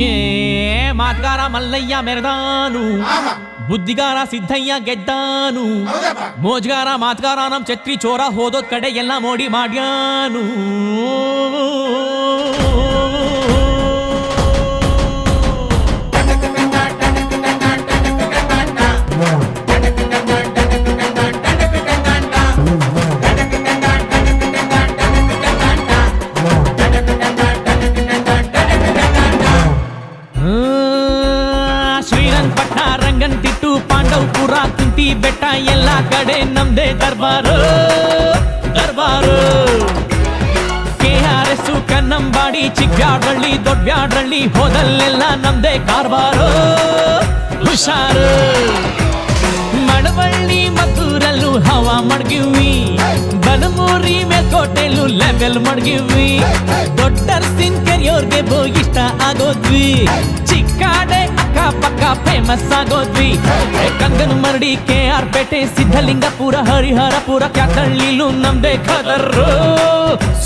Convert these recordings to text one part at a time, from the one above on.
ಏ ಮಾತ್ಗಾರ ಮಲ್ಲಯ್ಯ ಮೆರೆದಾನು, ಬುದ್ಧಿಗಾರ ಸಿದ್ದಯ್ಯ ಗೆದ್ದಾನು, ಮೋಜ್ಗಾರ ಮಾತ್ಗಾರ ನಮ್ ಛತ್ರಿ ಚೋರ ಹೋದೋದ್ ಕಡೆ ಎಲ್ಲ ಮೋಡಿ ಮಾಡ್ಯಾನು. ಶ್ರೀರಂಗಪಟ್ಟಣ ರಂಗನತಿಟ್ಟು ಪಾಂಡವಪುರ ಕುಂತಿ ಬೆಟ್ಟ ಎಲ್ಲ ಕಡೆ ನಮ್ದೇ ದರ್ಬಾರು ದರ್ಬಾರು. KRS ಕನ್ನಂಬಾಡಿ ಚಿಕ್ಕಬ್ಯಾಡಳ್ಳಿ ದೊಡ್ಡಬ್ಯಾಡಳ್ಳಿ ಹೋದಲ್ಲೆಲ್ಲ ನಮ್ದೇ ಕಾರ್ಬಾರು ಹುಷಾರು. ಮಳವಳ್ಳಿ ಮದ್ದೂರಲ್ಲೂ ಹವಾ ಮಡ್ಗಿವಿ, ಬನಮೂರಿ ಮೇಲ್ಕೋಟೆಲ್ಲೂ ಲೆವೆಲ್ ಮಡ್ಗಿವಿ, ದೊಡ್ಡರ್ಸಿನ್ ಕೆರಿಯೋರ್ಗೆ ಇಷ್ಟ ಆಗೋದ್ವಿ, ಚಿಕ್ಕಾಡೆ ಅಕ್ಕ ಪಕ್ಕ ಫೇಮಸ್ ಆಗೋದ್ವಿ. ಕಂಗನ ಮರಡಿ KR ಪೇಟೆ ಸಿದ್ಧಲಿಂಗಪುರ ಹರಿಹರಪುರ ಕ್ಯಾತಳ್ಳಿಲೂ ನಮ್ದೇ ಖದರ್ರು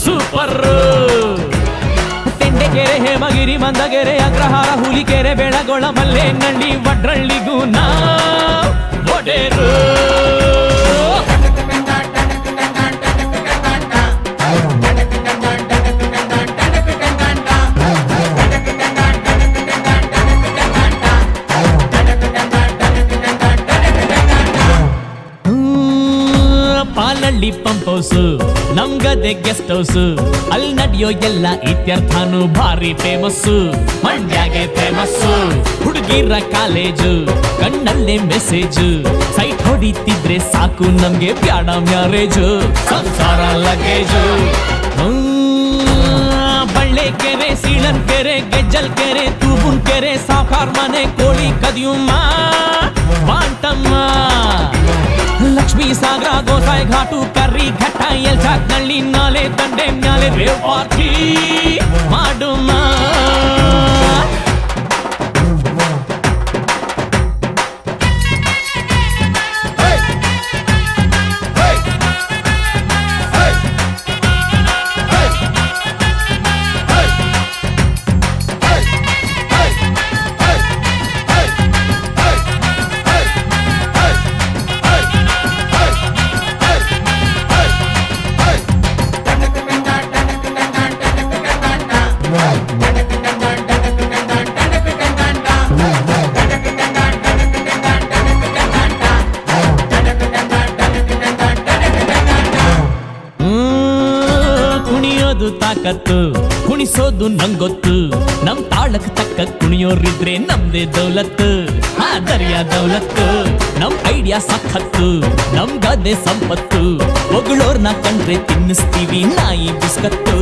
ಸೂಪರ್. ತೆಂಡೆಕೆರೆ ಹೇಮಗಿರಿ ಮಂದಗೆರೆ ಅಗ್ರಹಾರ ಹುಲಿಕೆರೆ ಬೆಳಗೊಳ ಮಲ್ಲೇನಹಳ್ಳಿ ವಡ್ರಳ್ಳಿಗೂ ನಾ ಒಡೆರು. ಪಾಲಳ್ಳಿ ಪಂಪ್ ಹೌಸ್ ನಮ್ಗದೆ ಗೆಸ್ಟ್ ಹೌಸ್, ಅಲ್ಲಿ ನಡೆಯೋ ಎಲ್ಲ ಇತ್ಯರ್ಥನು ಭಾರಿ ಫೇಮಸ್. ಮಂಡ್ಯಾಗೆ ಫೇಮಸ್ ಹುಡುಗಿರ ಕಾಲೇಜು, ಕಣ್ಣಲ್ಲೇ ಮೆಸೇಜ್, ಸೈಟ್ ಹೊಡಿತಿದ್ರೆ ಸಾಕು ನಮ್ಗೆ ಬ್ಯಾಡ ಮ್ಯಾರೇಜ್, ಸಂಸಾರ ಲಗೇಜು. ಬಳ್ಳೆಕೆರೆ ಸೀಳನ್ಕೆರೆ ಗೆಜ್ಜಲ್ ಕೆರೆ ತೂಬುನ್ ಕೆರೆ ಸಾವ್ಕಾರ್ ಮನೆ ಕೋಳಿ ಕದಿಯುಮ್ಮ ಬಾಂಟಮ್ಮ, ಲಕ್ಷ್ಮೀ ಸಾಗರ ಗೋಸಾಯಿ ಘಾಟು ಕರ್ರಿ ಘಟ್ಟ ಎಲ್ಚಾಕ್ನಳ್ಳಿ ನಾಲೆ ದಂಡೆ ಮ್ಯಾಲೆ ರೇವ್ ಪಾರ್ಟಿ ಮಾಡುಮ್ಮ. ಕುಣಿಯೋದು ತಾಕತ್ತು, ಕುಣಿಸೋದು ನಂಗೊತ್ತು, ನಮ್ ತಾಳಕ್ ತಕ್ಕ ಕುಣಿಯೋರಿದ್ರೆ ನಮ್ದೇ ದೌಲತ್ತು, ಆದರ್ಯ ದೌಲತ್ತು. ನಮ್ ಐಡಿಯಾ ಸಖತ್ತು, ನಮ್ ಗದೆ ಸಂಪತ್ತು, ಹೊಗಳೋರ್ನ ಕಂಡ್ರೆ ತಿನ್ನಿಸ್ತೀವಿ ನಾಯಿ ಬಿಸ್ಕತ್ತು.